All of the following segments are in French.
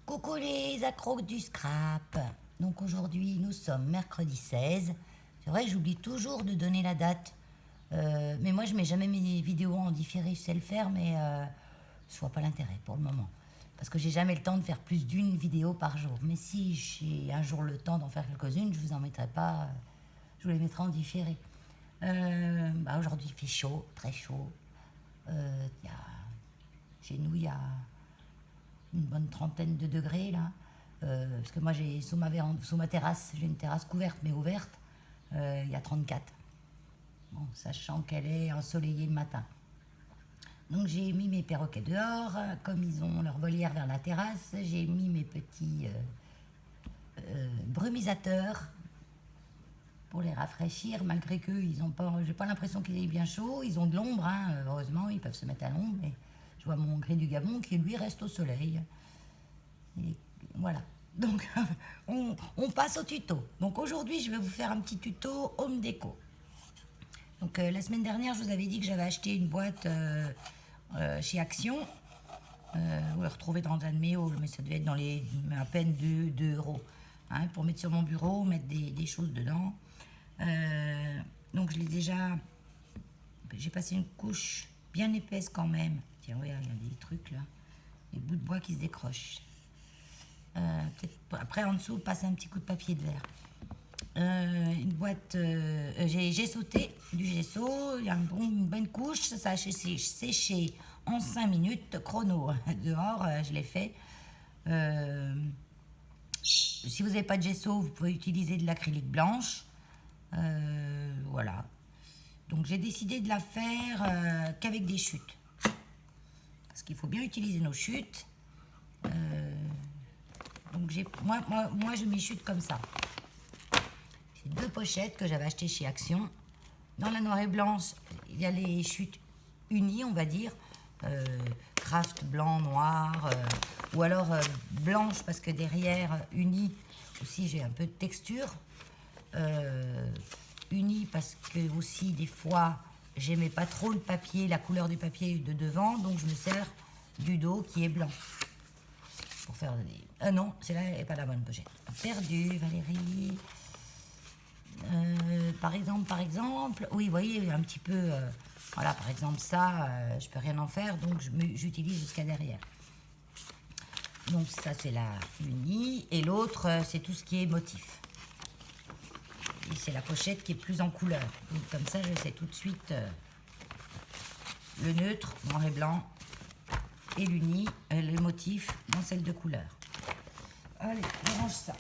Coucou les accros du scrap. Donc aujourd'hui nous sommes mercredi 16. C'est vrai que j'oublie toujours de donner la date. Mais moi je mets jamais mes vidéos en différé, je sais le faire mais je vois pas l'intérêt pour le moment. Parce que j'ai jamais le temps de faire plus d'une vidéo par jour. Mais si j'ai un jour le temps d'en faire quelques-unes, je vous en mettrai pas, je vous les mettrai en différé. Aujourd'hui il fait chaud, très chaud. Y a, Chez nous il y a une bonne trentaine de degrés là. Parce que moi j'ai sous ma terrasse, j'ai une terrasse couverte mais ouverte, il y a 34. Bon, sachant qu'elle est ensoleillée le matin. Donc j'ai mis mes perroquets dehors, comme ils ont leur volière vers la terrasse, j'ai mis mes petits brumisateurs pour les rafraîchir, malgré qu'eux, ils ont pas, j'ai pas l'impression qu'ils aient bien chaud, ils ont de l'ombre, hein, heureusement, ils peuvent se mettre à l'ombre, mais je vois mon gris du Gabon qui lui reste au soleil. Et voilà. Donc, on passe au tuto. Donc aujourd'hui, je vais vous faire un petit tuto home déco. Donc la semaine dernière, je vous avais dit que j'avais acheté une boîte chez Action. Vous la retrouvez dans un de mes hauls, mais ça devait être dans les à peine 2 euros. Hein, pour mettre sur mon bureau, mettre des choses dedans. Donc je l'ai déjà... J'ai passé une couche bien épaisse quand même. Tiens, regarde, il y a des trucs là. Des bouts de bois qui se décrochent. Après, en dessous, passe un petit coup de papier de verre. Une boîte, j'ai sauté du gesso, il y a une bonne couche, ça a séché en 5 minutes, chrono. Dehors, je l'ai fait. Si vous n'avez pas de gesso, vous pouvez utiliser de l'acrylique blanche. Voilà. Donc j'ai décidé de la faire qu'avec des chutes. Parce qu'il faut bien utiliser nos chutes. Donc moi je mets chutes comme ça. J'ai 2 pochettes que j'avais achetées chez Action. Dans la noire et blanche, il y a les chutes unies, on va dire. Craft blanc, noir. Ou alors blanche parce que derrière, unie, aussi j'ai un peu de texture. Unie parce que aussi des fois, j'aimais pas trop le papier, la couleur du papier de devant. Donc je me sers du dos qui est blanc. Pour faire des... non, celle-là n'est pas la bonne pochette. Perdu, Valérie. Par exemple, oui, vous voyez, un petit peu... voilà, par exemple, ça, je peux rien en faire, donc j'utilise jusqu'à derrière. Donc ça, c'est la unie. Et l'autre, c'est tout ce qui est motif. Et c'est la pochette qui est plus en couleur. Donc comme ça, je sais tout de suite le neutre, noir et blanc, et l'uni, le motif dans celle de couleur. Allez, on range ça.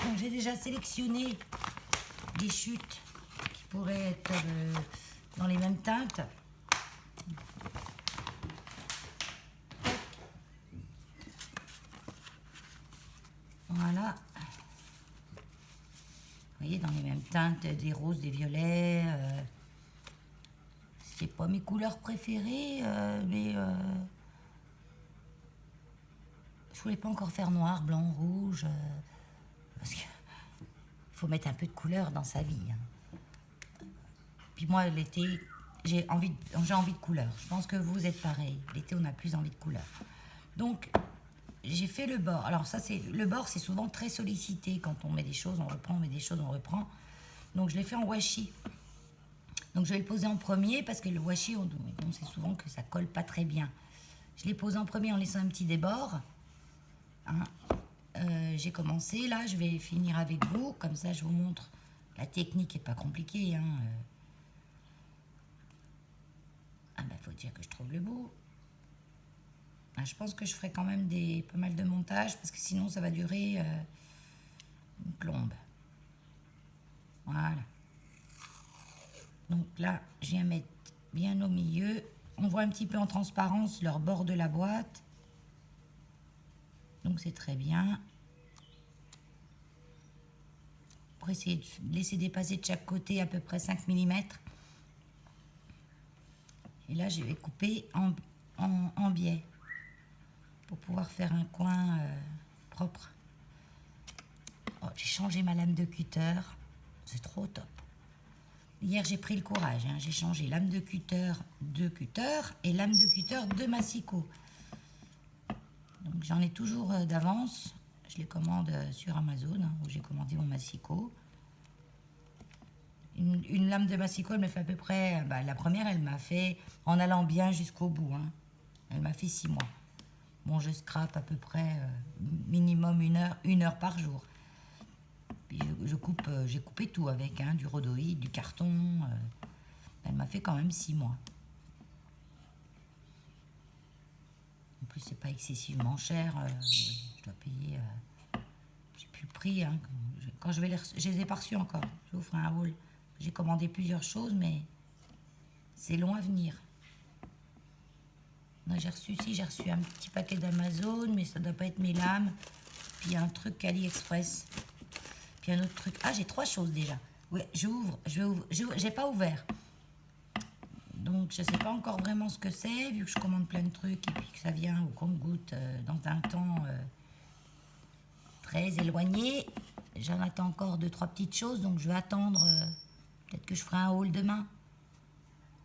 Donc j'ai déjà sélectionné des chutes qui pourraient être dans les mêmes teintes. Voilà. Vous voyez, dans les mêmes teintes, des roses, des violets. C'est pas mes couleurs préférées, mais je voulais pas encore faire noir, blanc, rouge, parce qu'il faut mettre un peu de couleur dans sa vie. Hein. Puis moi, l'été, j'ai envie de couleur. Je pense que vous êtes pareil. L'été, on a plus envie de couleur. Donc, j'ai fait le bord. Alors ça, le bord, c'est souvent très sollicité. Quand on met des choses, on reprend, on met des choses, on reprend. Donc, je l'ai fait en washi. Donc, je vais le poser en premier parce que le washi, on sait souvent que ça colle pas très bien. Je l'ai posé en premier en laissant un petit débord. Hein. J'ai commencé, là, je vais finir avec vous. Comme ça, je vous montre. La technique n'est pas compliquée. Hein. Faut dire que je trouve le bout. Je pense que je ferai quand même pas mal de montage parce que sinon ça va durer une plombe. Voilà. Donc là, je viens mettre bien au milieu. On voit un petit peu en transparence leur bord de la boîte. Donc c'est très bien. Pour essayer de laisser dépasser de chaque côté à peu près 5 mm. Et là, je vais couper en biais. Pour pouvoir faire un coin propre. Oh, j'ai changé ma lame de cutter. C'est trop top. Hier, j'ai pris le courage. Hein. J'ai changé lame de cutter et lame de cutter de massicot. Donc Donc j'en ai toujours d'avance. Je les commande sur Amazon, où j'ai commandé mon massicot. Une lame de massicot, elle me fait à peu près... la première, elle m'a fait, en allant bien jusqu'au bout, hein, elle m'a fait 6 mois. Bon, je scrape à peu près minimum une heure par jour. Puis j'ai coupé tout avec, hein, du rhodoïde, du carton. Elle m'a fait quand même 6 mois. En plus, c'est pas excessivement cher. Je dois payer... j'ai plus le prix. Hein, quand je les ai pas reçus encore. Je vous ferai un haul. J'ai commandé plusieurs choses, mais c'est long à venir. J'ai reçu un petit paquet d'Amazon, mais ça doit pas être mes lames. Puis un truc AliExpress. Puis un autre truc. Ah, j'ai 3 choses déjà. Ouais, j'ouvre. J'ai pas ouvert. Donc, je sais pas encore vraiment ce que c'est, vu que je commande plein de trucs et puis que ça vient au compte-gouttes dans un temps très éloigné. J'en attends encore 2-3 petites choses, donc je vais attendre. Peut-être que je ferai un haul demain.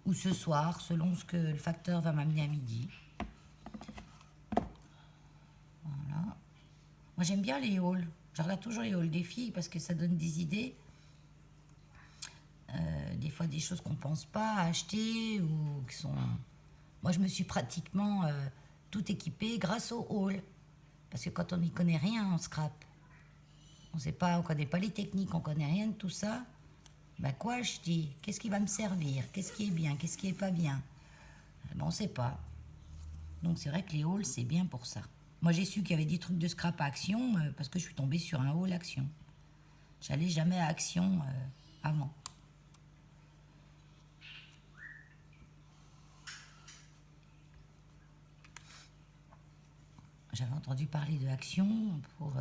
Ou ce soir, selon ce que le facteur va m'amener à midi. Voilà. Moi, j'aime bien les hauls. Je regarde toujours les hauls des filles parce que ça donne des idées. Des fois, des choses qu'on ne pense pas à acheter ou qui sont... Moi, je me suis pratiquement tout équipée grâce au haul. Parce que quand on n'y connaît rien en scrap, on ne connaît pas les techniques, on ne connaît rien de tout ça. Quoi acheter? Qu'est-ce qui va me servir? Qu'est-ce qui est bien? Qu'est-ce qui est pas bien? On ne sait pas. Donc c'est vrai que les hauls, c'est bien pour ça. Moi, j'ai su qu'il y avait des trucs de scrap à Action parce que je suis tombée sur un haul Action. J'allais jamais à Action avant. J'avais entendu parler de Action pour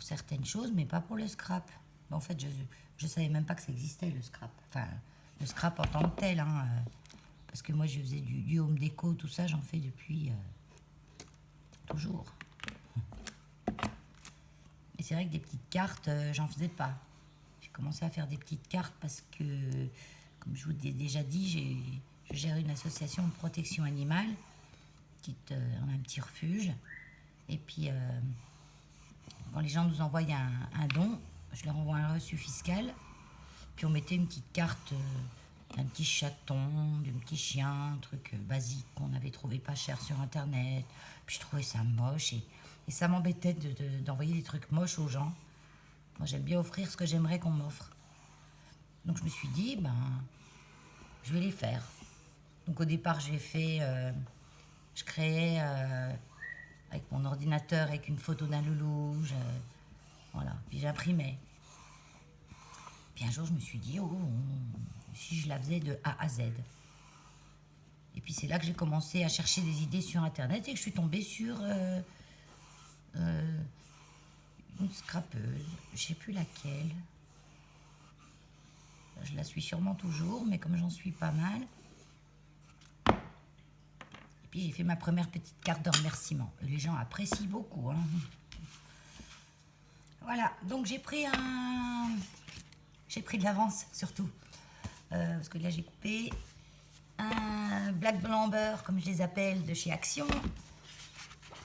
certaines choses, mais pas pour le scrap. En fait, je ne savais même pas que ça existait, le scrap. Enfin, le scrap en tant que tel, hein, parce que moi, je faisais du home déco, tout ça, j'en fais depuis toujours. Et c'est vrai que des petites cartes, j'en faisais pas. J'ai commencé à faire des petites cartes parce que, comme je vous l'ai déjà dit, je gère une association de protection animale. On a un petit refuge. Et puis, quand les gens nous envoient un don, je leur envoie un reçu fiscal. Puis on mettait une petite carte d'un petit chaton, d'un petit chien, un truc basique qu'on avait trouvé pas cher sur Internet. Puis je trouvais ça moche et ça m'embêtait d'envoyer des trucs moches aux gens. Moi, j'aime bien offrir ce que j'aimerais qu'on m'offre. Donc je me suis dit, je vais les faire. Donc au départ, je créais avec mon ordinateur, avec une photo d'un loulou, voilà, puis j'imprimais. Puis un jour, je me suis dit, si je la faisais de A à Z. Et puis c'est là que j'ai commencé à chercher des idées sur Internet et que je suis tombée sur une scrapeuse, je sais plus laquelle. Je la suis sûrement toujours, mais comme j'en suis pas mal. Et puis j'ai fait ma première petite carte de remerciement. Et les gens apprécient beaucoup. Hein. Voilà, donc j'ai pris de l'avance surtout. Parce que là j'ai coupé un Black Blamber, comme je les appelle, de chez Action.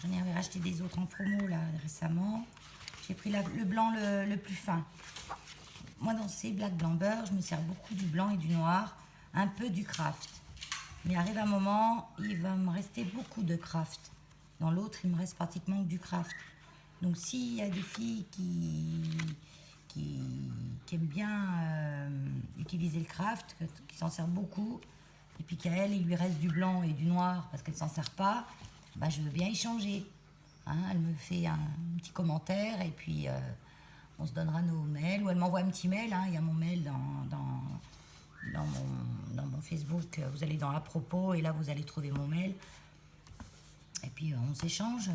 J'en ai racheté des autres en promo là récemment. J'ai pris le blanc le plus fin. Moi, dans ces Black Blamber, je me sers beaucoup du blanc et du noir, un peu du craft. Mais arrive un moment, il va me rester beaucoup de craft. Dans l'autre, il me reste pratiquement que du craft. Donc, s'il y a des filles qui aiment bien utiliser le craft, qui s'en servent beaucoup, et puis qu'à elle, il lui reste du blanc et du noir parce qu'elle ne s'en sert pas, je veux bien y changer. Hein, elle me fait un petit commentaire et puis on se donnera nos mails, ou elle m'envoie un petit mail, hein, il y a mon mail dans mon Facebook, vous allez dans à propos et là vous allez trouver mon mail et puis on s'échange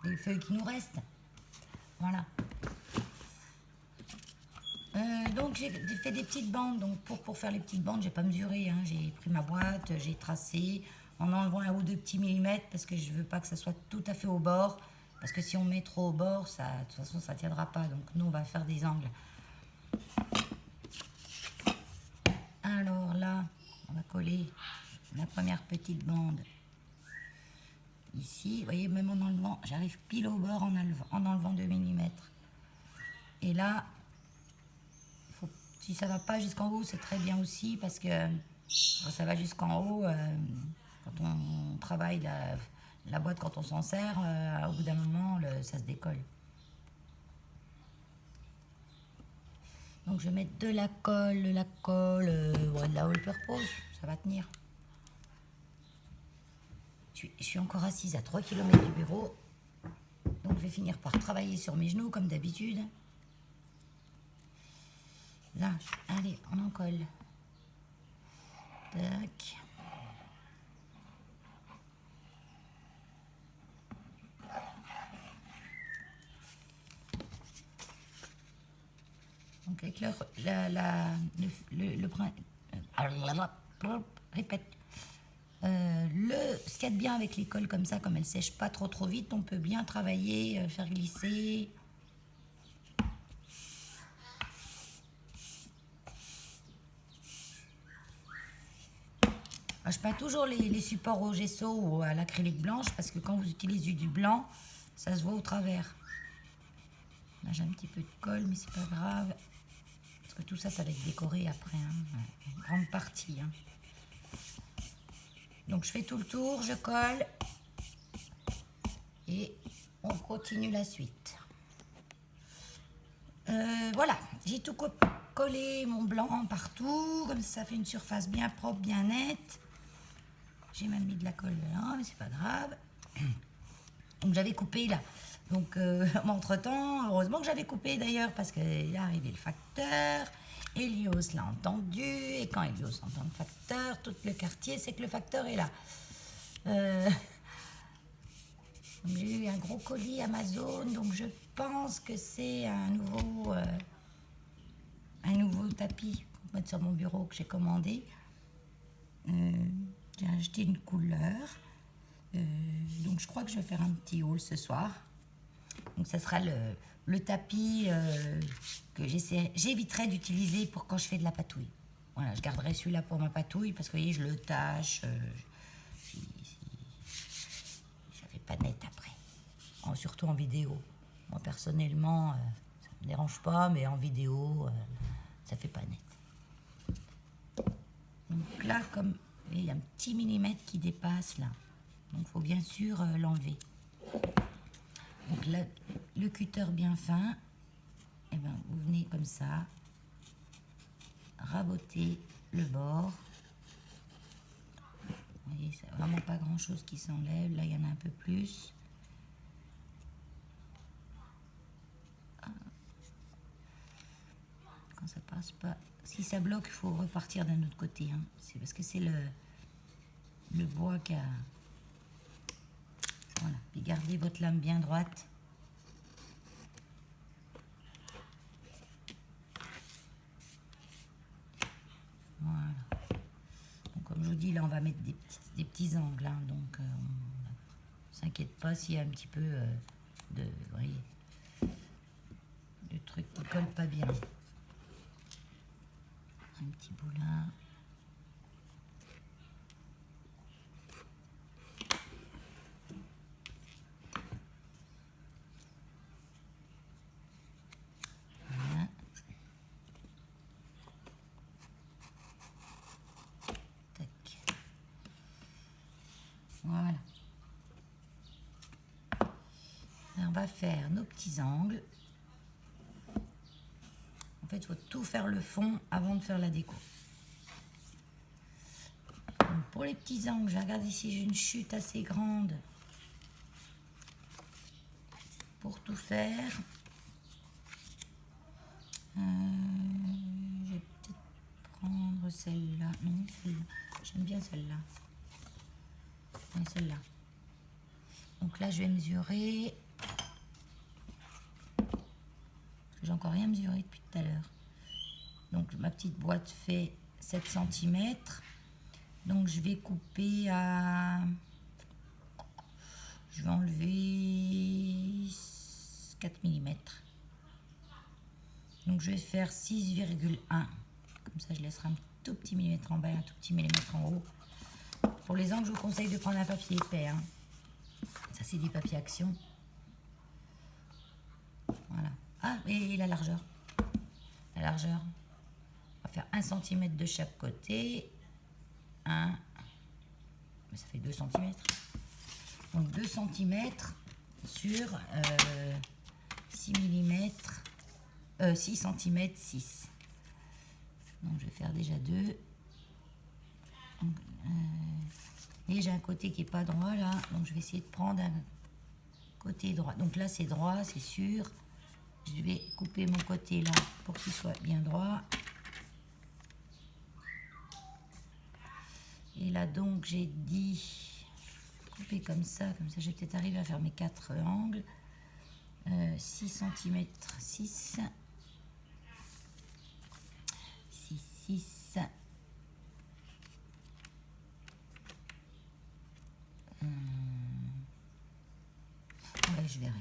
les feuilles qui nous restent. Voilà. Donc j'ai fait des petites bandes, donc pour faire les petites bandes j'ai pas mesuré, hein, j'ai pris ma boîte, j'ai tracé en enlevant 1 ou 2 petits millimètres parce que je veux pas que ça soit tout à fait au bord, parce que si on met trop au bord, de toute façon ça tiendra pas, donc nous on va faire des angles. Alors là, on va coller la première petite bande ici. Vous voyez, même en enlevant, j'arrive pile au bord en enlevant 2 mm. Et là, si ça va pas jusqu'en haut, c'est très bien aussi parce que quand ça va jusqu'en haut, quand on travaille la boîte, quand on s'en sert, au bout d'un moment, ça se décolle. Donc je vais mettre de la colle, de la all-purpose, ça va tenir. Je suis encore assise à 3 km du bureau, donc je vais finir par travailler sur mes genoux comme d'habitude. Là, allez, on en colle. Tac. Donc avec répète. Ce qu'il y a de bien avec les colles comme ça, comme elles sèchent pas trop vite, on peut bien travailler, faire glisser. Je peins toujours les supports au gesso ou à l'acrylique blanche parce que quand vous utilisez du blanc, ça se voit au travers. Là j'ai un petit peu de colle, mais c'est pas grave. Parce que tout ça, ça va être décoré après, hein, une grande partie. Hein. Donc je fais tout le tour, je colle et on continue la suite. Voilà, j'ai tout collé mon blanc partout, comme ça fait une surface bien propre, bien nette. J'ai même mis de la colle là, mais c'est pas grave. Donc j'avais coupé là. Donc entre-temps, heureusement que j'avais coupé d'ailleurs, parce qu'il est arrivé le facteur. Elios l'a entendu, et quand Elios entend le facteur, tout le quartier sait que le facteur est là. J'ai eu un gros colis Amazon, donc je pense que c'est un nouveau tapis pour mettre sur mon bureau que j'ai commandé. J'ai acheté une couleur. Donc je crois que je vais faire un petit haul ce soir. Donc ça sera le tapis que j'éviterai d'utiliser pour quand je fais de la patouille. Voilà, je garderai celui-là pour ma patouille parce que vous voyez, je le tâche. Ça fait pas net après. Surtout en vidéo. Moi personnellement, ça me dérange pas, mais en vidéo, ça fait pas net. Donc là, comme il y a un petit millimètre qui dépasse là. Donc il faut bien sûr l'enlever. Donc là, le cutter bien fin, et ben, vous venez comme ça, raboter le bord. Vous voyez, c'est vraiment pas grand chose qui s'enlève. Là, il y en a un peu plus. Quand ça passe pas, si ça bloque, il faut repartir d'un autre côté. Hein. C'est parce que c'est le bois qui a... Voilà, puis gardez votre lame bien droite. Voilà. Donc comme je vous dis, là on va mettre des petits angles. Hein, donc on ne s'inquiète pas s'il y a un petit peu vous voyez, de trucs qui ne collent pas bien. Un petit bout là. Voilà. Alors, on va faire nos petits angles. En fait, il faut tout faire le fond avant de faire la déco. Donc, pour les petits angles, je regarde ici, j'ai une chute assez grande pour tout faire. Je vais peut-être prendre celle-là. Non, celle-là. J'aime bien celle-là. Celle-là. Donc là, je vais mesurer. J'ai encore rien mesuré depuis tout à l'heure. Donc ma petite boîte fait 7 cm. Donc je vais couper à... Je vais enlever 4 mm. Donc je vais faire 6,1. Comme ça, je laisserai un tout petit millimètre en bas et un tout petit millimètre en haut. Pour les angles, je vous conseille de prendre un papier épais. Hein. c'est du papier action. Voilà. Ah, et la largeur. La largeur. On va faire 1 cm de chaque côté. 1. Mais ça fait 2 cm. Donc 2 cm sur 6 mm. 6 cm 6. Donc je vais faire déjà 2. Donc, et j'ai un côté qui est pas droit là. Donc je vais essayer de prendre un côté droit. Donc là c'est droit, c'est sûr. Je vais couper mon côté là pour qu'il soit bien droit. Et là donc j'ai dit couper comme ça je vais peut-être arriver à faire mes 4 angles. 6 cm 6. 6, 6. Ouais, je verrai.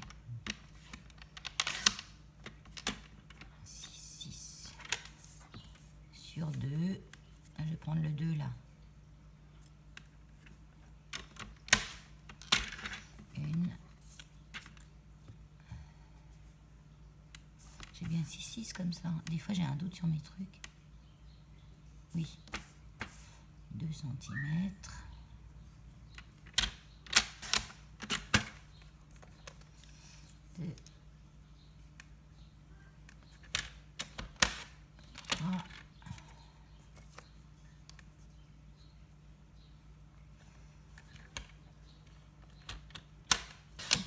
6, 6 sur 2. Je vais prendre le 2 là. Une. J'ai bien 6, 6 comme ça. Des fois j'ai un doute sur mes trucs. Oui. 2 cm. 2. 3.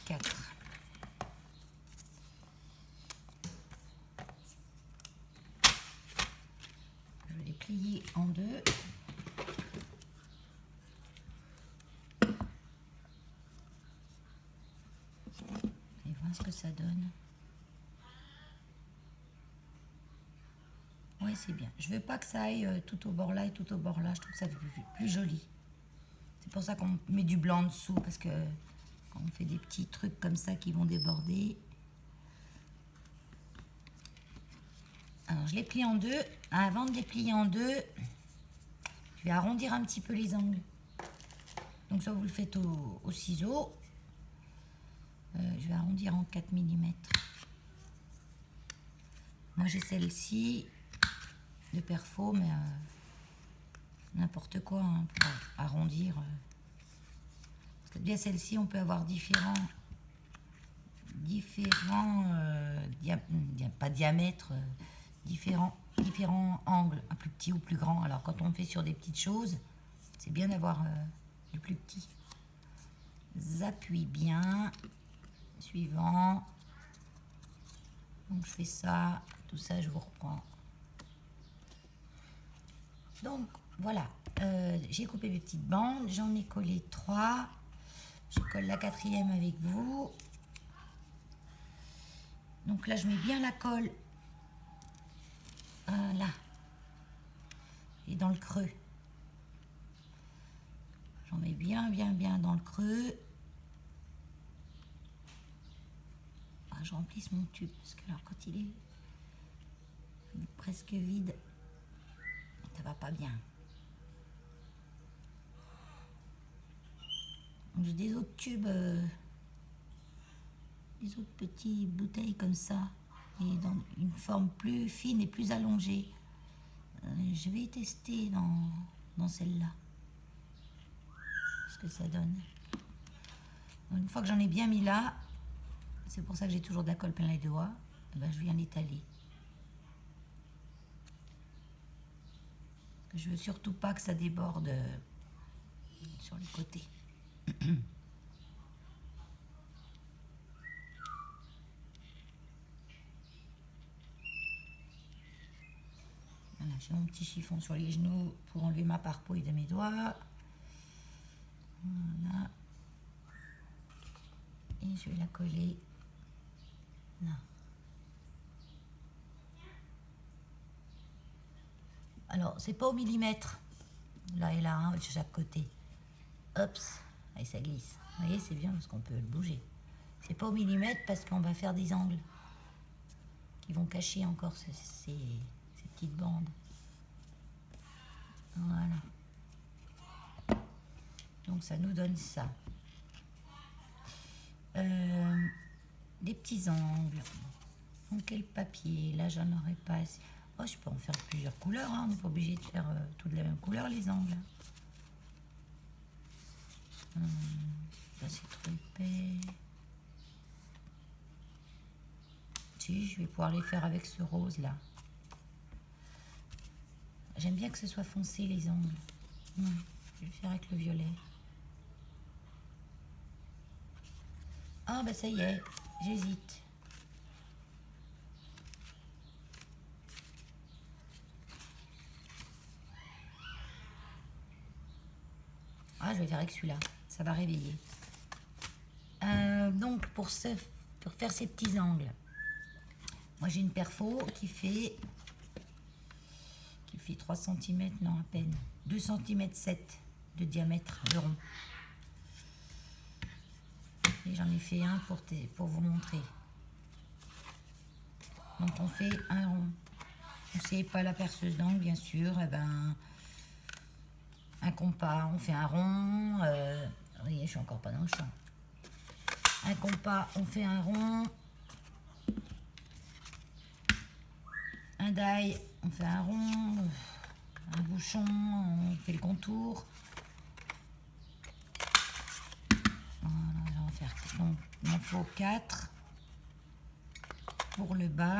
4. Je vais les plier en 2. Et voir ce que ça donne. Oui, c'est bien. Je veux pas que ça aille tout au bord là et tout au bord là. Je trouve que ça fait plus joli. C'est pour ça qu'on met du blanc en dessous, parce que quand on fait des petits trucs comme ça qui vont déborder. Alors, je les plie en 2. Avant de les plier en 2, je vais arrondir un petit peu les angles. Donc ça, vous le faites au ciseau. Je vais arrondir en 4 mm. Moi, j'ai celle-ci de Perfo, mais n'importe quoi hein, pour arrondir. Parce que bien celle-ci, on peut avoir différents pas diamètres, différents angles, un plus petit ou plus grand. Alors quand on fait sur des petites choses, c'est bien d'avoir du plus petit. J'appuie bien. Suivant. Donc je fais ça, tout ça, je vous reprends. Donc voilà, j'ai coupé mes petites bandes, j'en ai collé 3. Je colle la 4e avec vous. Donc là, je mets bien la colle là et dans le creux. J'en mets bien dans le creux. Je remplisse mon tube parce que alors quand il est presque vide, ça va pas bien. J'ai des autres tubes, des autres petites bouteilles comme ça, et dans une forme plus fine et plus allongée. Je vais tester dans celle-là ce que ça donne. Une fois que j'en ai bien mis là, c'est pour ça que j'ai toujours de la colle plein les doigts, et ben je viens l'étaler. Je veux surtout pas que ça déborde sur les côtés. Voilà, j'ai mon petit chiffon sur les genoux pour enlever ma parpouille de mes doigts. Voilà. Et je vais la coller là. Alors, c'est pas au millimètre, là et là, hein, de chaque côté. Hop, et ça glisse. Vous voyez, c'est bien parce qu'on peut le bouger. C'est pas au millimètre parce qu'on va faire des angles qui vont cacher encore ces petites bandes. Voilà. Donc ça nous donne ça. Des petits angles. Donc quel papier? Là, j'en aurais pas assez. Oh, je peux en faire plusieurs couleurs, hein. On n'est pas obligé de faire toutes de la même couleur, les angles. Là, c'est trop épais. Si, je vais pouvoir les faire avec ce rose là. J'aime bien que ce soit foncé les ongles. Je vais le faire avec le violet. Ah bah ça y est, j'hésite. Ah, je vais faire avec celui-là, ça va réveiller. Donc pour faire ces petits angles, moi j'ai une perfo qui fait 3 cm, non à peine, 2 cm 7 de diamètre de rond. Et j'en ai fait un pour vous montrer. Donc on fait un rond. C'est pas la perceuse d'angle bien sûr, et ben un compas, on fait un rond. Vous voyez, je suis encore pas dans le champ. Un compas, on fait un rond. Un die, on fait un rond. Un bouchon, on fait le contour. Voilà, on va en faire. Donc, il en faut 4 pour le bas.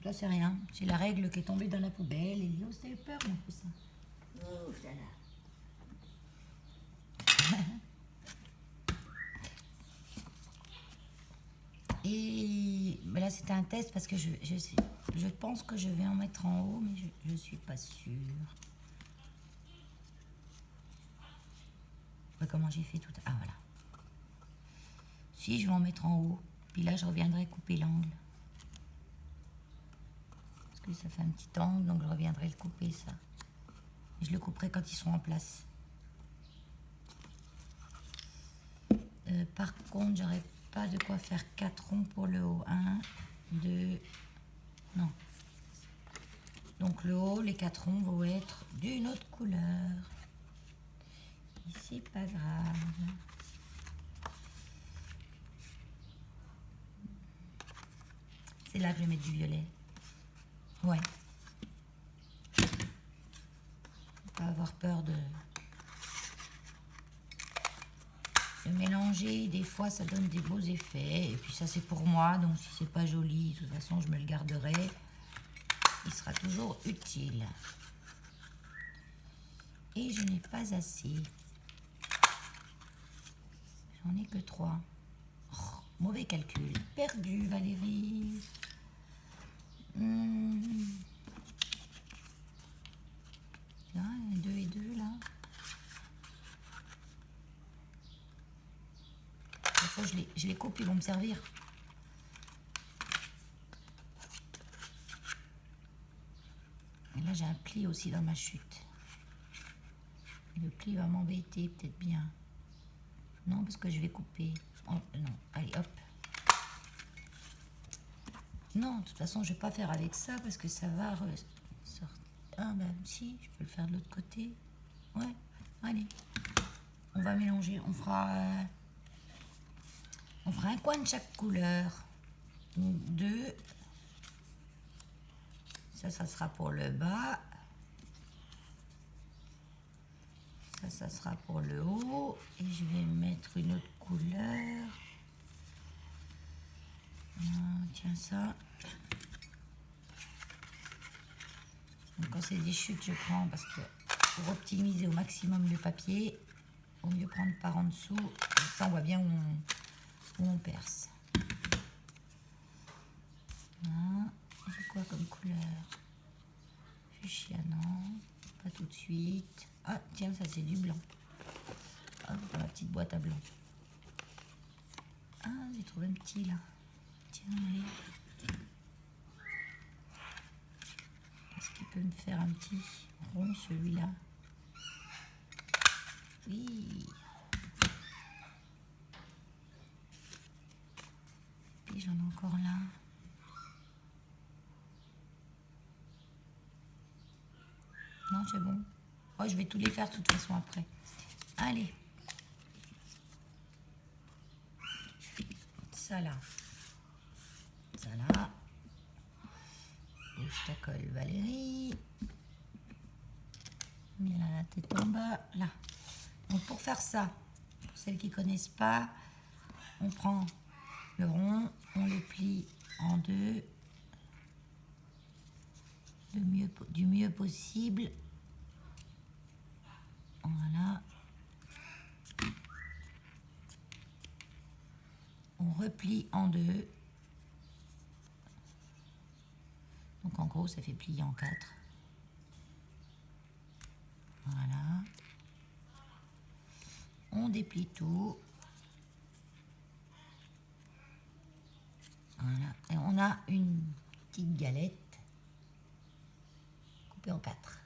Ça, c'est rien. C'est la règle qui est tombée dans la poubelle. Et Léo, t'as eu peur, mon poussin? Oh, là là. Et là, c'était un test parce que je pense que je vais en mettre en haut, mais je ne suis pas sûre. Comment j'ai fait tout? Ah, voilà. Si, je vais en mettre en haut. Puis là, je reviendrai couper l'angle. Parce que ça fait un petit angle, donc je reviendrai le couper, ça. Et je le couperai quand ils seront en place. Par contre, j'aurais pas de quoi faire 4 ronds pour le haut. 1, 2, non. Donc le haut, les 4 ronds vont être d'une autre couleur. C'est pas grave. C'est là que je vais mettre du violet. Ouais. Pas avoir peur de mélanger. Des fois, ça donne des beaux effets. Et puis ça, c'est pour moi. Donc si c'est pas joli, de toute façon, je me le garderai. Il sera toujours utile. Et je n'ai pas assez. J'en ai que 3. Oh, mauvais calcul. Perdu, Valérie. 2 et 2 là. Des fois, je les coupe, ils vont me servir. Et là, j'ai un pli aussi dans ma chute. Et le pli va m'embêter peut-être bien. Non, parce que je vais couper. Oh, non, allez, hop. Non, de toute façon, je ne vais pas faire avec ça parce que ça va ressortir. Ah, ben si, je peux le faire de l'autre côté. Ouais, allez. On va mélanger. On fera un coin de chaque couleur. 2. Ça sera pour le bas. Ça sera pour le haut. Et je vais mettre une autre couleur. Tiens, ça. Donc, quand c'est des chutes, je prends parce que pour optimiser au maximum le papier, il vaut mieux prendre par en dessous. Comme ça, on voit bien où on perce. Voilà. J'ai quoi comme couleur? Fuchsia, non. Pas tout de suite. Ah, tiens, ça, c'est du blanc. Ah, dans la petite boîte à blanc. Ah, j'ai trouvé un petit, là. Tiens, allez. Est-ce qu'il peut me faire un petit rond, celui-là? Oui. si j'en ai encore là. Non, c'est bon. Oh, je vais tous les faire de toute façon après. Allez. Ça là. Ça là. Bouge ta colle, Valérie. Mets la tête en bas. Là. Donc pour faire ça, pour celles qui ne connaissent pas, on prend le rond, on le plie en deux. Du mieux possible. Voilà. On replie en deux. Donc en gros, ça fait plier en quatre. Voilà. On déplie tout. Voilà. Et on a une petite galette coupée en quatre.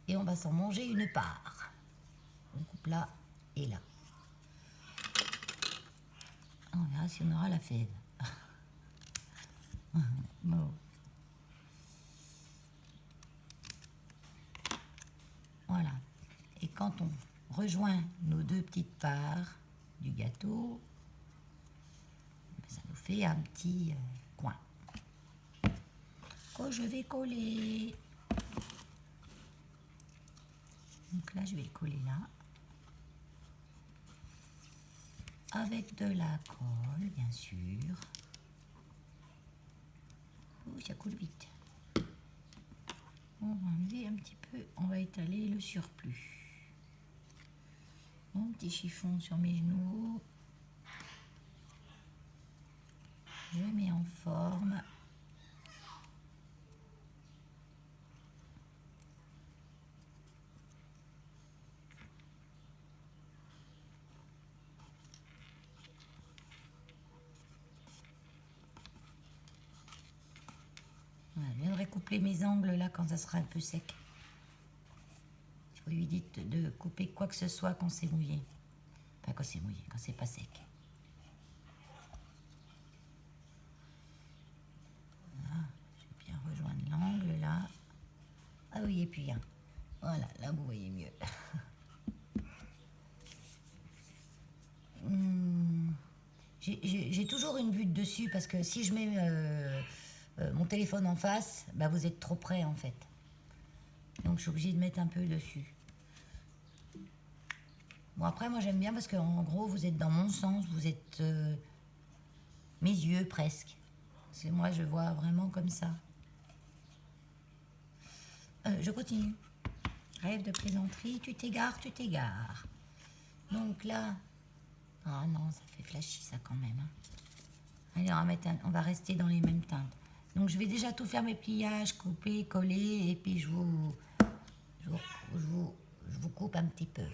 Et on va s'en manger une part. On coupe là et là. On verra si on aura la fève. Bon. Voilà. Et quand on rejoint nos deux petites parts du gâteau, ça nous fait un petit coin que je vais coller. Donc là, je vais le coller là. Avec de la colle, bien sûr. Ouh, ça coule vite. On va enlever un petit peu, on va étaler le surplus. Mon petit chiffon sur mes genoux. Je mets en forme. Voilà, je viendrai couper mes angles là quand ça sera un peu sec. Si vous lui dites de couper quoi que ce soit quand c'est mouillé. Enfin, quand c'est mouillé, quand c'est pas sec. Voilà, je vais bien rejoindre l'angle là. Ah oui, et puis hein. Voilà, là vous voyez mieux. J'ai toujours une vue de dessus parce que si je mets mon téléphone en face, bah vous êtes trop près en fait. Donc je suis obligée de mettre un peu dessus. Bon après moi j'aime bien parce qu'en gros vous êtes dans mon sens, vous êtes mes yeux presque. Parce que moi je vois vraiment comme ça. Je continue. Rêve de plaisanterie, tu t'égares, tu t'égares. Donc là, ah non ça fait flashy ça quand même. Hein. Allez, on va rester dans les mêmes teintes. Donc je vais déjà tout faire mes pliages, couper, coller, et puis je vous coupe un petit peu.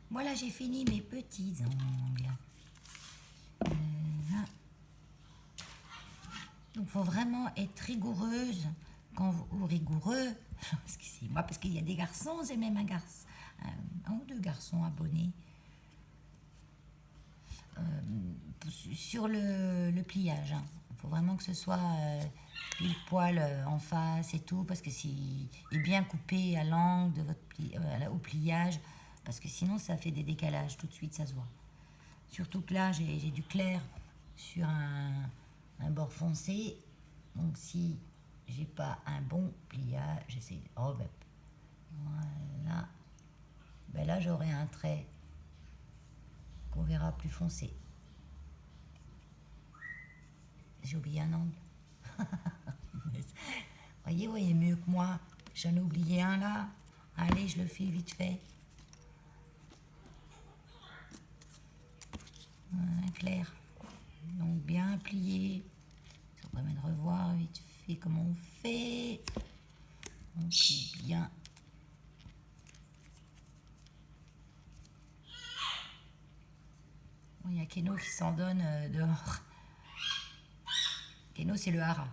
Voilà, j'ai fini mes petits ongles. Là. Donc il faut vraiment être rigoureuse ou rigoureux, excusez-moi, parce qu'il y a des garçons, et même un ou deux garçons abonnés. Sur le pliage. Hein. Il faut vraiment que ce soit pile poil en face et tout, parce que s'il est bien coupé à l'angle de votre au pliage, parce que sinon ça fait des décalages, tout de suite ça se voit. Surtout que là j'ai du clair sur un bord foncé, donc si j'ai pas un bon pliage, j'essaie. Oh ben, voilà. Ben là j'aurai un trait qu'on verra plus foncé. J'ai oublié un angle. Voyez mieux que moi. J'en ai oublié un là. Allez, je le fais vite fait. Clair. Donc bien plié. Ça permet de revoir vite fait comment on fait. On plie bien. Bon, il y a Keno qui s'en donne dehors. Keno, c'est le hara.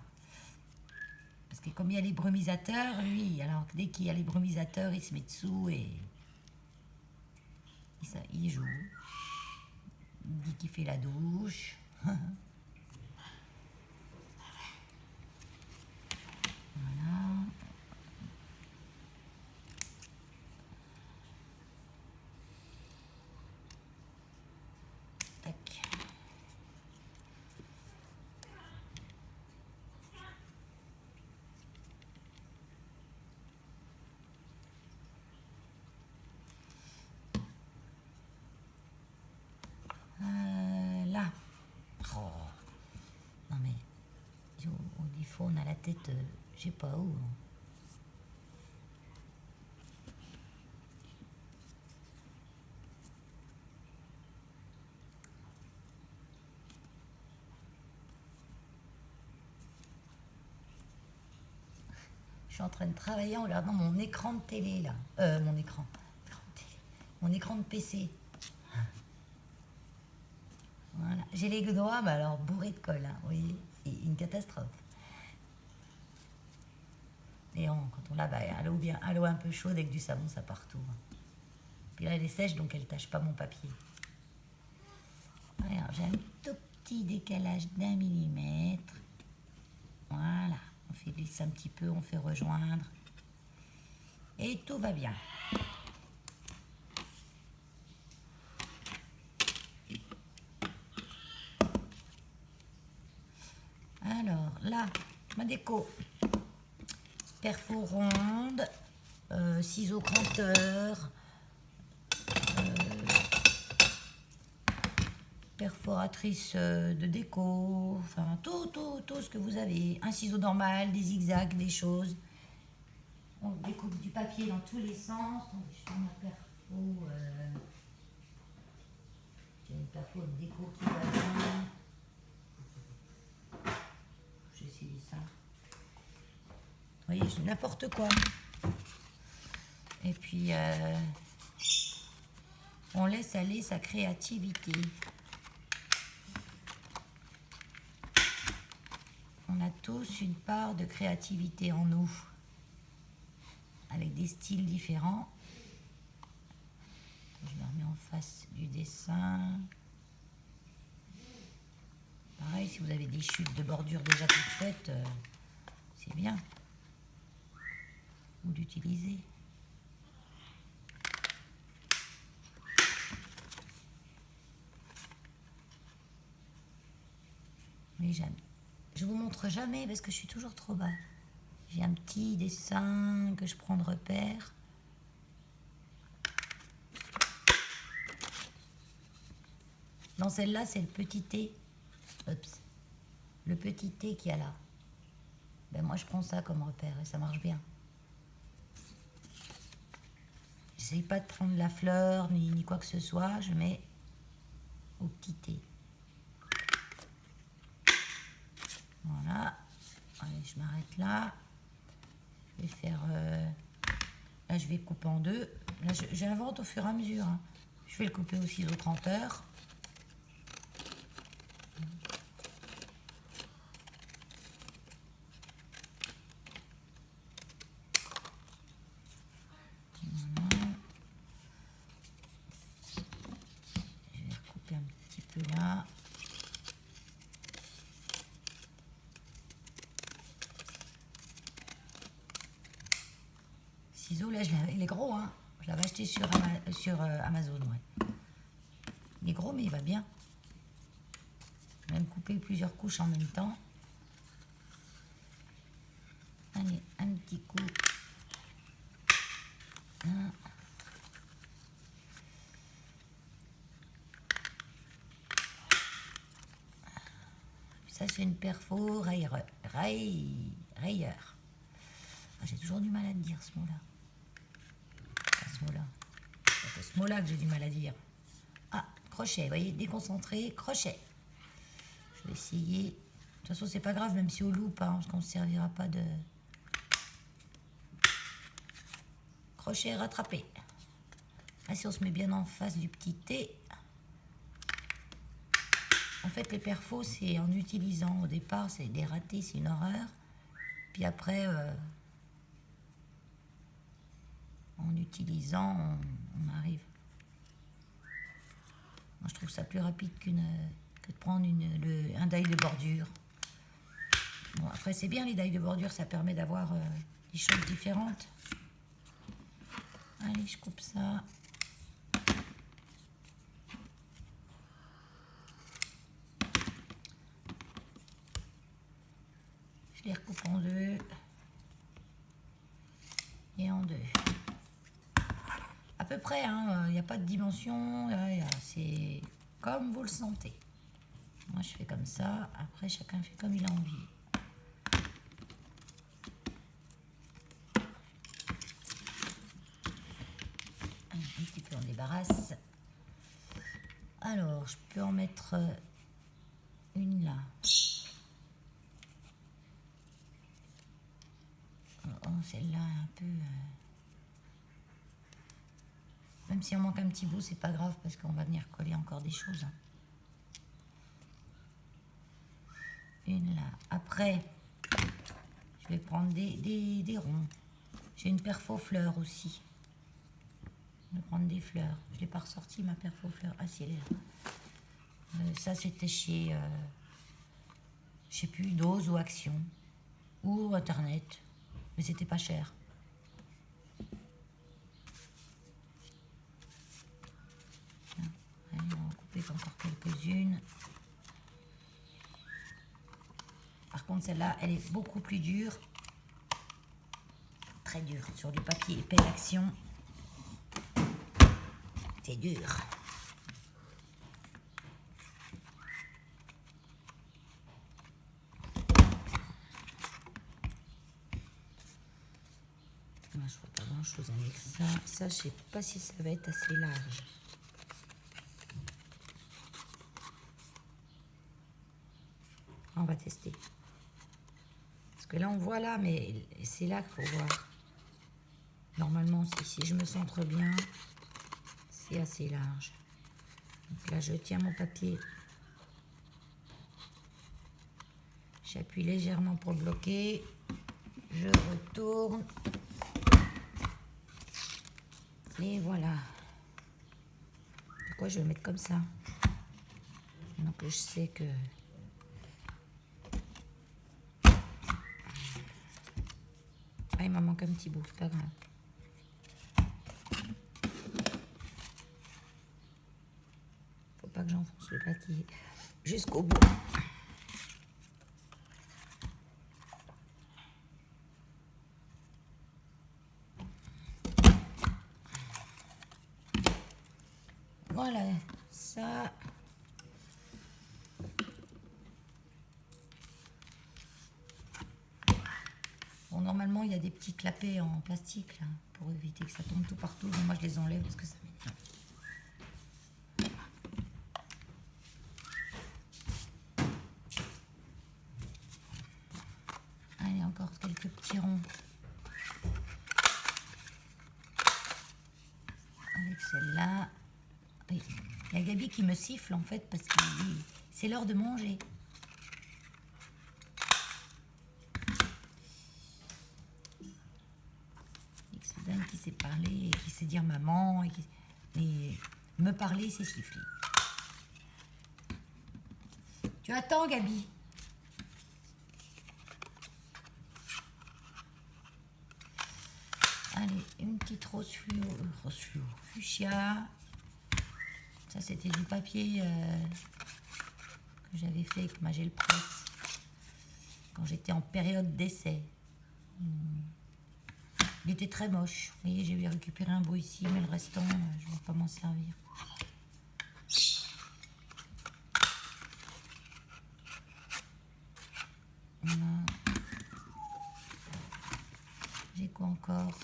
Parce que comme il y a les brumisateurs, lui, alors dès qu'il y a les brumisateurs, il se met dessous et il joue. Il dit qu'il fait la douche. fois, on a la tête, je sais pas où. Je suis en train de travailler en regardant mon écran de télé, là. Mon écran de PC. Voilà. J'ai les doigts, mais alors bourrés de colle, hein. Vous voyez, c'est une catastrophe. Et quand on lave à l'eau un peu chaude avec du savon, ça part tout. Puis là, elle est sèche, donc elle ne tâche pas mon papier. Alors, j'ai un tout petit décalage d'1 millimètre. Voilà. On fait glisser un petit peu, on fait rejoindre. Et tout va bien. Alors, là, ma déco. Perfo ronde, ciseaux cranteur, perforatrice de déco, enfin tout ce que vous avez. Un ciseau normal, des zigzags, des choses. On découpe du papier dans tous les sens. Donc, je fais ma perfo. J'ai une perfo de déco qui va bien. J'ai essayé ça. Vous voyez, c'est n'importe quoi. Et puis, on laisse aller sa créativité. On a tous une part de créativité en nous, avec des styles différents. Je me remets en face du dessin. Pareil, si vous avez des chutes de bordure déjà toutes faites, c'est bien. Ou d'utiliser. Mais j'aime. Je vous montre jamais parce que je suis toujours trop bas. J'ai un petit dessin que je prends de repère. Dans celle-là, c'est le petit T. Oups. Le petit T qu'il y a là. Ben moi, je prends ça comme repère et ça marche bien. J'essaye pas de prendre la fleur ni quoi que ce soit. Je mets au petit T. Voilà. Allez, je m'arrête là. Je vais faire... là, je vais couper en deux. Là, j'invente au fur et à mesure. Hein. Je vais le couper au ciseau cranteur. Voilà. Je vais recouper un petit peu là. Ciseaux, là, il est gros, hein. Je l'avais acheté sur Amazon, ouais. Il est gros, mais il va bien. Même couper plusieurs couches en même temps. Allez, un petit coup. Un. Ça, c'est une perfo rayeur. Ah, j'ai toujours du mal à dire ce mot-là. Ce mot-là. C'est ce mot-là que j'ai du mal à dire. Ah, crochet, vous voyez, déconcentré, crochet. Je vais essayer. De toute façon, c'est pas grave, même si on loupe, hein, parce qu'on ne se servira pas de... Crochet rattrapé. Là, si on se met bien en face du petit T. En fait, les perfos, c'est en utilisant. Au départ, c'est des ratés, c'est une horreur. Puis après, en utilisant, on arrive. Moi, je trouve ça plus rapide que de prendre un die de bordure. Bon, après, c'est bien les die de bordure, ça permet d'avoir des choses différentes. Allez, je coupe ça. Je les recoupe en deux. Et en deux. À peu près, hein, il n'y a pas de dimension. C'est comme vous le sentez. Moi, je fais comme ça. Après, chacun fait comme il a envie. petit peu, on débarrasse. Alors, je peux en mettre une là. Oh, celle-là un peu... Même si on manque un petit bout, c'est pas grave parce qu'on va venir coller encore des choses. Une là. Après, je vais prendre des ronds. J'ai une perfo fleur aussi. Je vais prendre des fleurs. Je ne l'ai pas ressorti ma perfo fleur. Ah si, elle est là. Ça c'était chez, je sais plus, Dose ou Action. Ou Internet. Mais c'était pas cher. Allez, on va en couper encore quelques-unes. Par contre, celle-là, elle est beaucoup plus dure. Très dure. Sur du papier épais d'Action. C'est dur. Moi, je vois pas grand-chose avec ça. Ça, je sais pas si ça va être assez large. On va tester. Parce que là, on voit là, mais c'est là qu'il faut voir. Normalement, si je me centre bien, c'est assez large. Donc là, je tiens mon papier. J'appuie légèrement pour le bloquer. Je retourne. Et voilà. Pourquoi je vais le mettre comme ça? Donc je sais que... Ah, il m'en manque un petit bout, c'est pas grave. Faut pas que j'enfonce le papier jusqu'au bout. Voilà, ça... Bon, normalement, il y a des petits clapets en plastique, là, pour éviter que ça tombe tout partout. Mais moi, je les enlève parce que ça m'énerve. Allez, encore quelques petits ronds. Avec celle-là. Oui. Il y a Gabi qui me siffle, en fait, parce que c'est l'heure de manger. C'est dingue qui sait parler, et qui sait dire maman, et me parler, c'est siffler. Tu attends, Gabi? Allez, une petite rose fluo, fuchsia. Ça, c'était du papier que j'avais fait avec ma gel presse quand j'étais en période d'essai. Il était très moche. Vous voyez, j'ai récupéré un bout ici, mais le restant, je ne vais pas m'en servir. Voilà. J'ai quoi encore?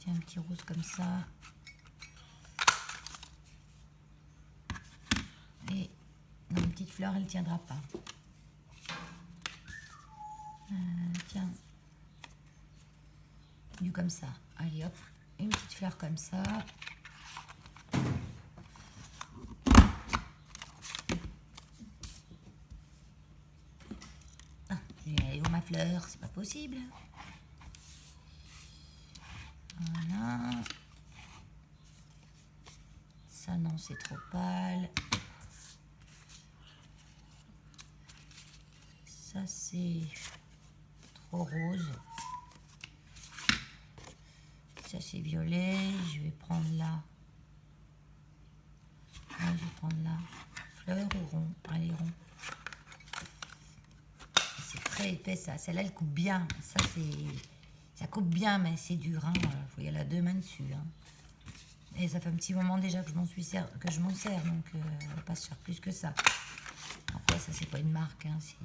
Tiens, un petit rose comme ça. Et non, une petite fleur, elle ne tiendra pas. Tiens. Du comme ça. Allez, hop. Une petite fleur comme ça. Ah, je vais aller où ma fleur? C'est pas possible. Voilà. Ça, non, c'est trop pâle. Ça, c'est trop rose. Ça, c'est violet. Je vais prendre là. Ouais, je vais prendre là. Fleur ou rond? Allez, rond. C'est très épais, ça. Celle-là, elle coupe bien. Ça, c'est... Ça coupe bien, mais c'est dur. Hein. Faut y aller à deux mains dessus. Hein. Et ça fait un petit moment déjà que je m'en sers, donc on va pas se faire plus que ça. Après, ça, c'est pas une marque. Hein. C'est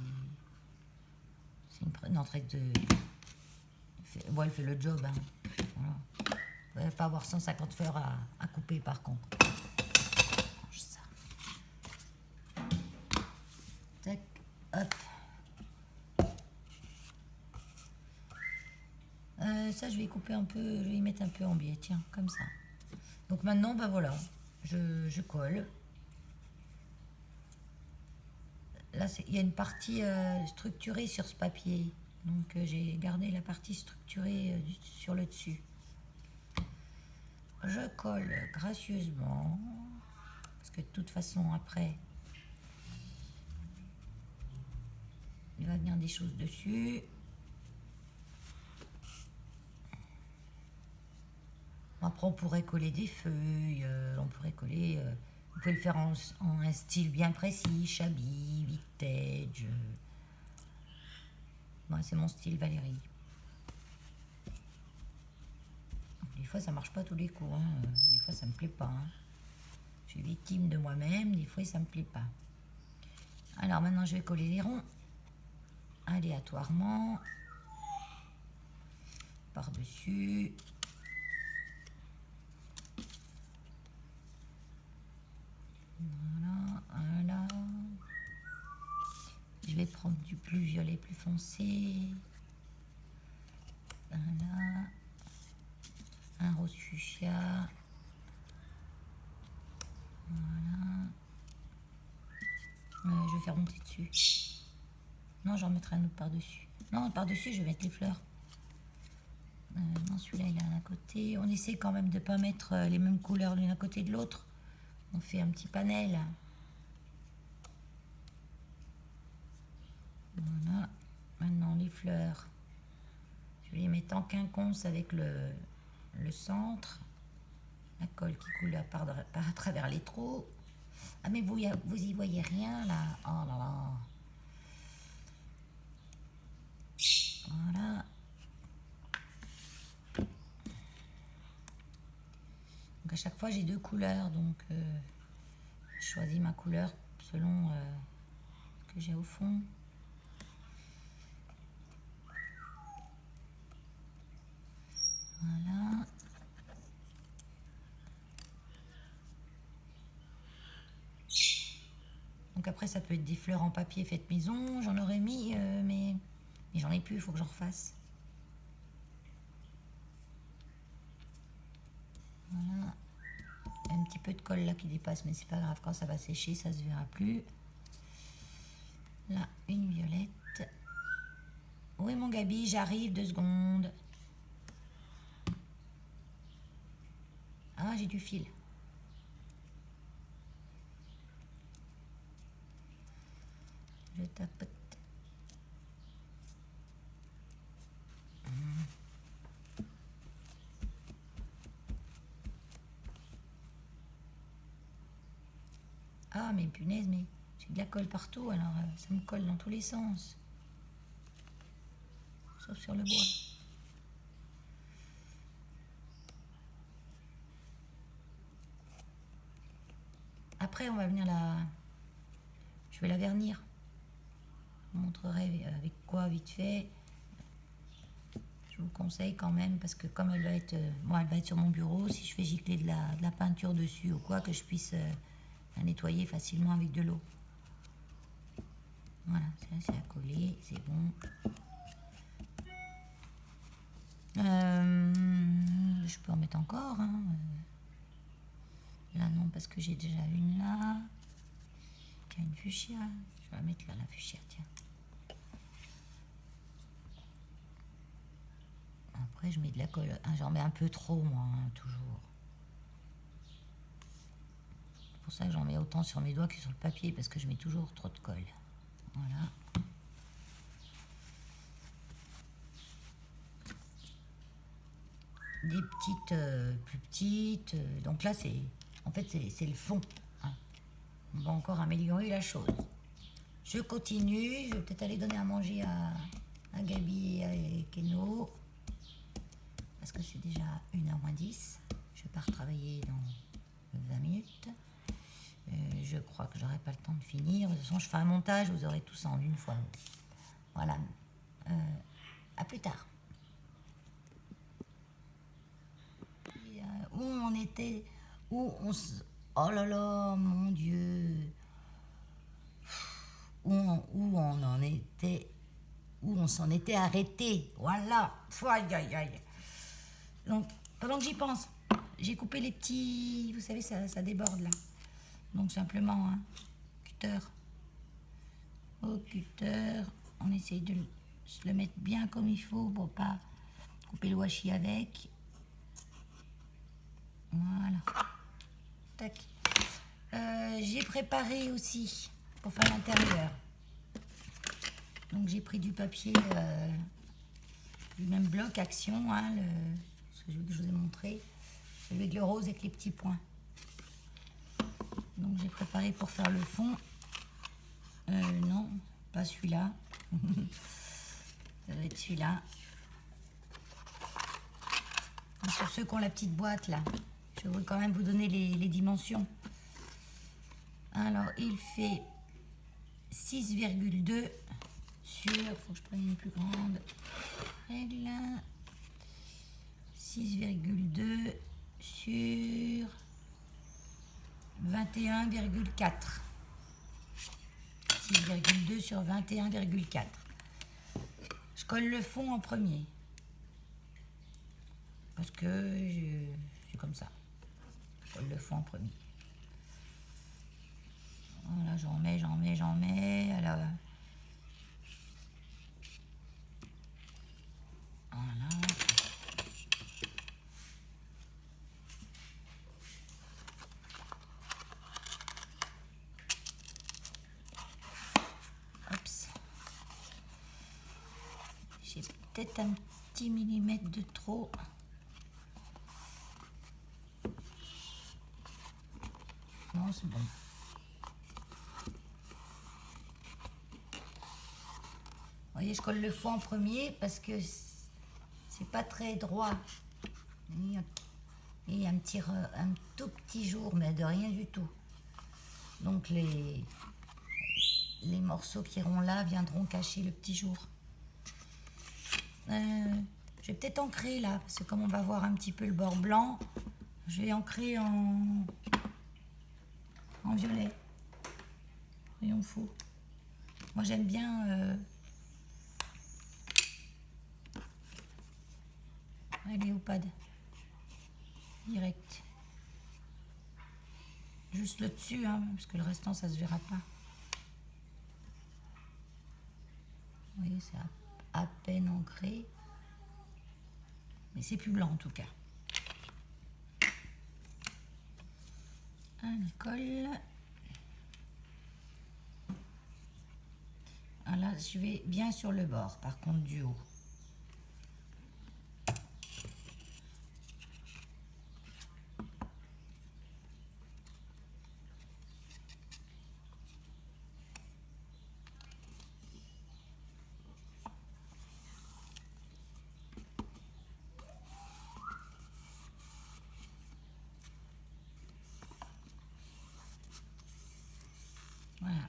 une entrée de... Bon, elle fait le job. Hein. Voilà. Il va pas avoir 150 fleurs à couper par contre. Range ça. Tac, hop. Ça, je vais couper un peu, je vais y mettre un peu en biais, tiens, comme ça. Donc maintenant, ben voilà, je colle. Là, il y a une partie structurée sur ce papier. Donc j'ai gardé la partie structurée sur le dessus. Je colle gracieusement, parce que de toute façon, après, il va venir des choses dessus. Après, on pourrait coller des feuilles, on pourrait coller... vous pouvez le faire en un style bien précis, shabby, vintage. Moi, c'est mon style Valérie. Des fois, ça marche pas tous les coups. Hein. Des fois, ça me plaît pas. Hein. Je suis victime de moi-même. Des fois, ça me plaît pas. Alors, maintenant, je vais coller les ronds aléatoirement par-dessus. Voilà. Je vais prendre du plus violet, plus foncé. Voilà. Un rose fuchsia. Voilà. Je vais faire monter dessus. Non, j'en mettrai un autre par-dessus. Non, par-dessus, je vais mettre les fleurs. Non, celui-là, il est à côté. On essaie quand même de ne pas mettre les mêmes couleurs l'une à côté de l'autre. On fait un petit panel. Voilà. Maintenant, les fleurs. Je vais les mettre en quinconce avec le centre. La colle qui coule par à travers les trous. Ah, mais vous y voyez rien, là. Oh là là. Voilà. Donc, à chaque fois, j'ai deux couleurs. Donc, je choisis ma couleur selon ce que j'ai au fond. Voilà. Donc après, ça peut être des fleurs en papier faites maison. J'en aurais mis, mais j'en ai plus, il faut que j'en refasse. Voilà. Un petit peu de colle là qui dépasse, mais c'est pas grave, quand ça va sécher, ça se verra plus. Là, une violette. Où est mon Gabi? J'arrive, 2 secondes. Ah, j'ai du fil. Je tapote. Ah, mais punaise, mais j'ai de la colle partout, alors ça me colle dans tous les sens. Sauf sur le bois. Après, on va venir je vais la garnir. Je vous montrerai avec quoi, vite fait. Je vous conseille quand même, parce que comme elle va être, elle va être sur mon bureau, si je fais gicler de la peinture dessus ou quoi, que je puisse la nettoyer facilement avec de l'eau. Voilà, c'est à coller, c'est bon. Je peux en mettre encore. Hein. Là, non, parce que j'ai déjà une là. Tiens, une fuchsia. Je vais la mettre là, la fuchsia, tiens. Après, je mets de la colle. Ah, j'en mets un peu trop, moi, hein, toujours. C'est pour ça que j'en mets autant sur mes doigts que sur le papier, parce que je mets toujours trop de colle. Voilà. Des petites, plus petites. Donc là, en fait, c'est le fond. Hein. On va encore améliorer la chose. Je continue. Je vais peut-être aller donner à manger à Gabi et à Keno. Parce que c'est déjà 1h moins 10. Je pars travailler dans 20 minutes. Je crois que j'aurai pas le temps de finir. De toute façon, je fais un montage. Vous aurez tout ça en une fois. Voilà. À plus tard. où on était, oh là là, mon Dieu, où on en était, où on s'en était arrêté. Voilà. Aïe, aïe, aïe. Donc, pendant que j'y pense, j'ai coupé les petits, vous savez, ça déborde là. Donc simplement, hein, cutter. Au cutter, on essaye de le mettre bien comme il faut pour pas couper le washi avec. Voilà. Tac. J'ai préparé aussi pour faire l'intérieur. Donc j'ai pris du papier du même bloc Action, hein, celui que je vous ai montré, celui avec le rose avec les petits points. Donc j'ai préparé pour faire le fond. Non, pas celui-là. Ça doit être celui-là. Pour ceux qui ont la petite boîte là, je vais quand même vous donner les dimensions. Alors il fait 6,2 sur, faut que je prenne une plus grande règle, 6,2 sur 21,4. 6,2 sur 21,4. Je colle le fond en premier. Parce que c'est comme ça. Je colle le fond en premier. Voilà, j'en mets. Alors, voilà. Oups. J'ai peut-être un petit millimètre de trop. Non, c'est bon. Vous voyez, je colle le fond en premier parce que c'est pas très droit. Il y a un tout petit jour, mais de rien du tout. Donc les morceaux qui iront là viendront cacher le petit jour. Je vais peut-être ancrer là, parce que comme on va voir un petit peu le bord blanc, je vais ancrer en violet. Voyons fou. Moi j'aime bien aller au pad. Direct. Juste le dessus, hein, parce que le restant ça se verra pas. Vous voyez, c'est à peine ancré. Mais c'est plus blanc en tout cas. Un colle. Ah là, je vais bien sur le bord, par contre du haut. Voilà.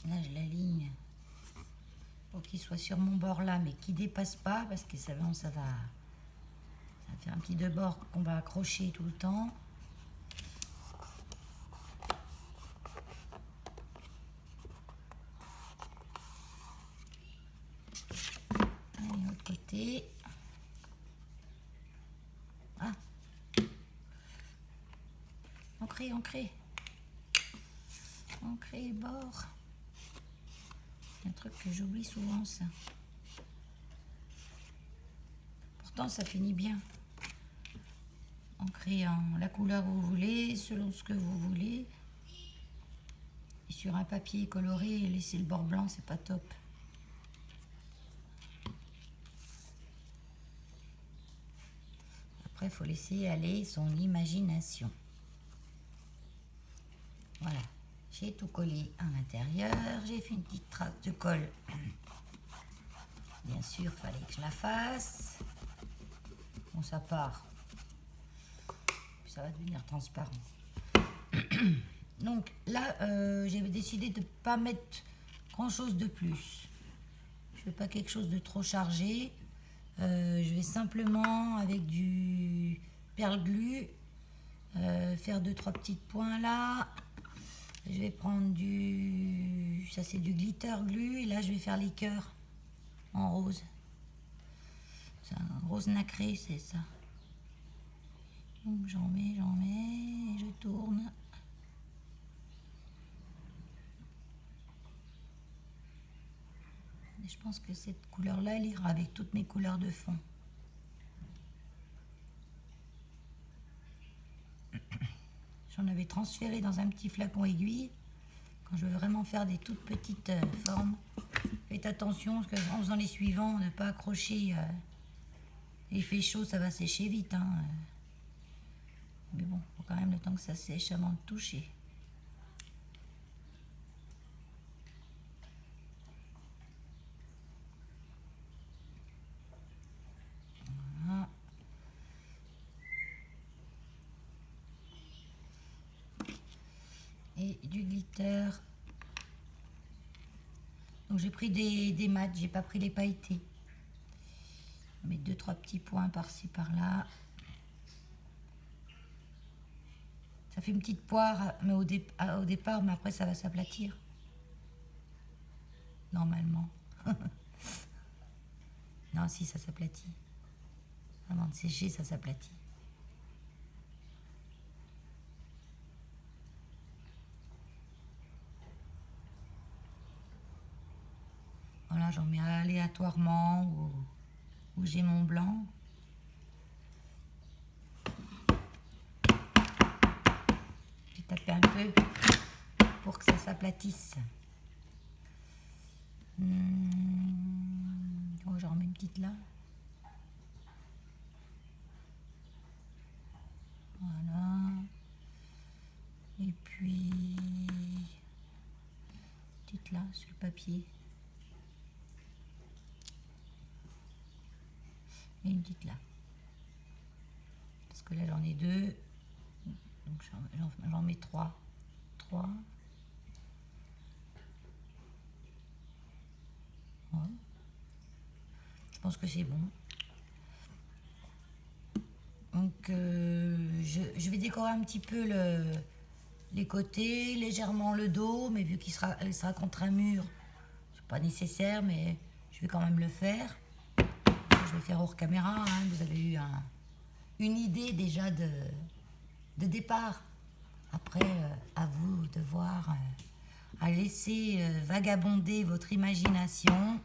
Là, je l'aligne pour qu'il soit sur mon bord là, mais qu'il dépasse pas, parce que ça va faire un petit debord qu'on va accrocher tout le temps. Allez, l'autre côté. Ah, ancré bord. C'est un truc que j'oublie souvent, ça. Pourtant, ça finit bien. Ancrer en la couleur que vous voulez, selon ce que vous voulez. Et sur un papier coloré, laisser le bord blanc, c'est pas top. Après, il faut laisser aller son imagination. Voilà. J'ai tout collé à l'intérieur. J'ai fait une petite trace de colle. Bien sûr, il fallait que je la fasse. Bon, ça part. Puis ça va devenir transparent. Donc là, j'ai décidé de ne pas mettre grand chose de plus. Je ne veux pas quelque chose de trop chargé. Je vais simplement avec du perle glue faire 2-3 petites points là. Je vais prendre du... Ça c'est du glitter glue. Et là je vais faire les cœurs en rose. C'est un rose nacré, c'est ça. Donc j'en mets et je tourne. Et je pense que cette couleur-là, elle ira avec toutes mes couleurs de fond. J'en avais transféré dans un petit flacon aiguille. Quand je veux vraiment faire des toutes petites formes, faites attention parce qu'en faisant les suivants, ne pas accrocher. Il fait chaud, ça va sécher vite. Hein. Mais bon, il faut quand même le temps que ça sèche avant de toucher. Voilà. Et du glitter. Donc j'ai pris des mats, j'ai pas pris les pailletés. Je mets 2-3 petits points par-ci par-là. Ça fait une petite poire, mais au départ, mais après ça va s'aplatir. Normalement. Non, si, ça s'aplatit. Avant de sécher, ça s'aplatit. Voilà, j'en mets aléatoirement où j'ai mon blanc. J'ai tapé un peu pour que ça s'aplatisse. Oh, j'en remets une petite là. Voilà. Et puis, petite là sur le papier. Et une petite là. Parce que là j'en ai 2. Donc j'en mets 3. 3. Ouais. Je pense que c'est bon. Donc je vais décorer un petit peu les côtés, légèrement le dos, mais vu qu'elle sera contre un mur, c'est pas nécessaire, mais je vais quand même le faire. Je vais faire hors caméra, hein. Vous avez eu une idée déjà de départ. Après, à vous de voir, à laisser vagabonder votre imagination.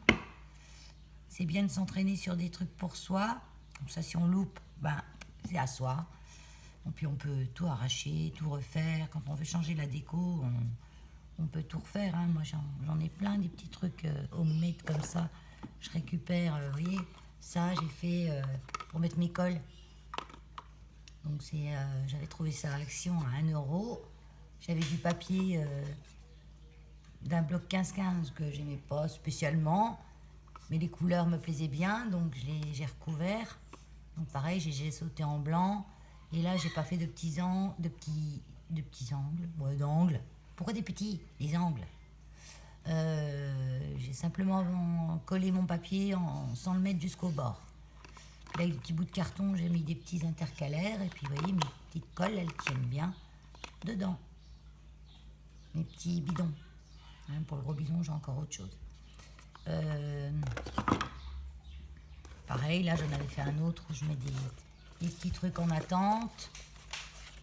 C'est bien de s'entraîner sur des trucs pour soi. Comme ça, si on loupe, ben, c'est à soi. Et puis on peut tout arracher, tout refaire. Quand on veut changer la déco, on peut tout refaire. Hein. Moi, j'en ai plein des petits trucs homemade comme ça. Je récupère, vous voyez, ça, j'ai fait pour mettre mes cols. Donc j'avais trouvé ça à Action à 1 €. J'avais du papier d'un bloc 15-15 que j'aimais pas spécialement, mais les couleurs me plaisaient bien, donc j'ai recouvert. Donc pareil, j'ai sauté en blanc. Et là, j'ai pas fait de petits angles. Ouais, d'angles. Pourquoi des petits? Des angles. J'ai simplement collé mon papier sans le mettre jusqu'au bord. Avec des petits bouts de carton, j'ai mis des petits intercalaires. Et puis, vous voyez, mes petites colles, elles tiennent bien dedans. Mes petits bidons. Hein, pour le gros bidon, j'ai encore autre chose. Pareil, là, j'en avais fait un autre où je mets des petits trucs en attente.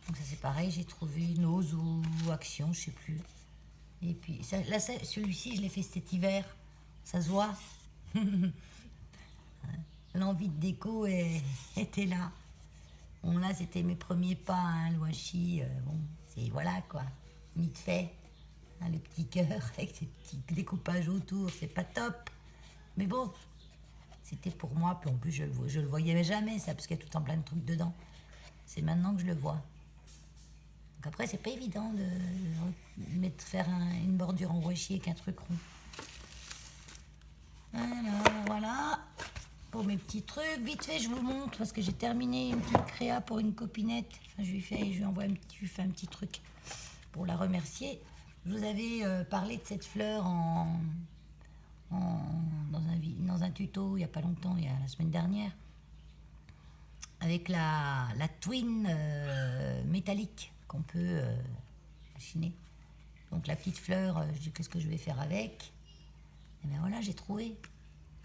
Donc ça, c'est pareil. J'ai trouvé Nose ou Action, je sais plus. Et puis, là, celui-ci, je l'ai fait cet hiver. Ça se voit. L'envie de déco était là. Bon, là, c'était mes premiers pas, hein, le washi. Bon, c'est voilà, quoi. Vite fait. Hein, le petit cœur avec ces petits découpages autour, c'est pas top. Mais bon, c'était pour moi. Puis en plus, je le voyais jamais, ça, parce qu'il y a tout en plein de trucs dedans. C'est maintenant que je le vois. Donc après, c'est pas évident de faire une bordure en washi avec un truc rond. Alors, voilà. Pour mes petits trucs, vite fait, je vous montre, parce que j'ai terminé une petite créa pour une copinette. Enfin, je lui fais un petit truc. pour la remercier. Je vous avais parlé de cette fleur dans un tuto il n'y a pas longtemps, il y a la semaine dernière, avec la twin métallique qu'on peut machiner. Donc la petite fleur, je dis qu'est-ce que je vais faire avec. Et bien voilà, j'ai trouvé.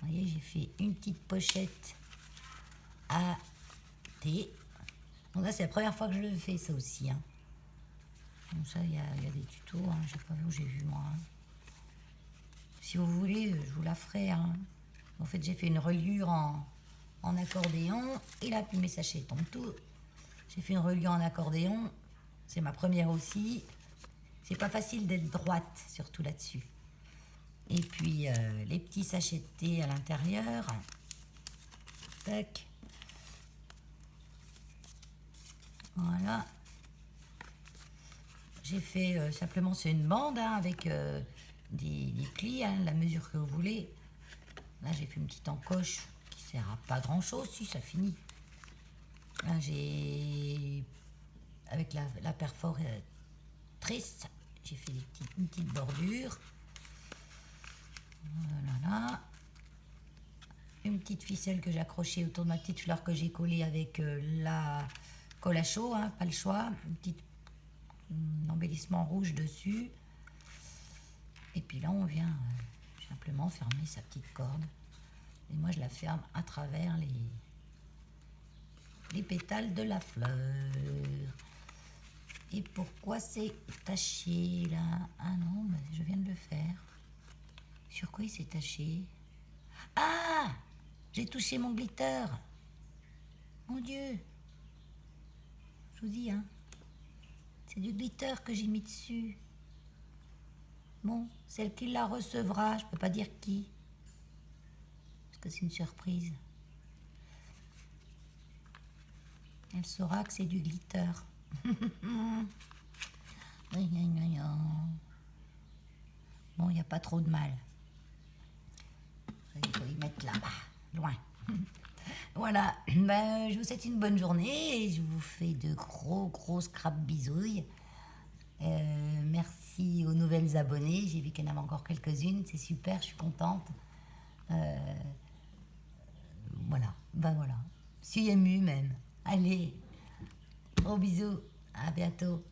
Vous voyez, j'ai fait une petite pochette à thé. Donc là, c'est la première fois que je le fais, ça aussi. Hein. Donc ça, il y a des tutos, hein. Je sais pas où j'ai vu moi. Hein. Si vous voulez, je vous la ferai. Hein. En fait, j'ai fait une reliure en accordéon. Et là, puis mes sachets tombent tout. J'ai fait une reliure en accordéon. C'est ma première aussi. C'est pas facile d'être droite, surtout là-dessus. Et puis, les petits sachets de thé à l'intérieur. Tac. Voilà. J'ai fait simplement, c'est une bande hein, avec des plis, hein, la mesure que vous voulez. Là, j'ai fait une petite encoche qui sert à pas grand-chose, si ça finit. Là, j'ai, avec la perforatrice, j'ai fait une petite bordure. Voilà. Une petite ficelle que j'ai accrochée autour de ma petite fleur que j'ai collée avec la colle à chaud, hein, pas le choix. Un embellissement rouge dessus. Et puis là, on vient simplement fermer sa petite corde. Et moi, je la ferme à travers les pétales de la fleur. Et pourquoi c'est taché là? Ah non, mais je viens de le faire. Sur quoi il s'est taché? Ah! J'ai touché mon glitter. Mon Dieu. Je vous dis, hein. C'est du glitter que j'ai mis dessus. Bon, celle qui la recevra, je peux pas dire qui. Parce que c'est une surprise. Elle saura que c'est du glitter. Bon, il n'y a pas trop de mal. Il faut y mettre là-bas, loin. Voilà, ben, je vous souhaite une bonne journée et je vous fais de gros scrap bisouilles. Merci aux nouvelles abonnées, j'ai vu qu'il y en avait encore quelques-unes, c'est super, je suis contente. Voilà, ben voilà, je suis émue même. Allez, gros bisous, à bientôt.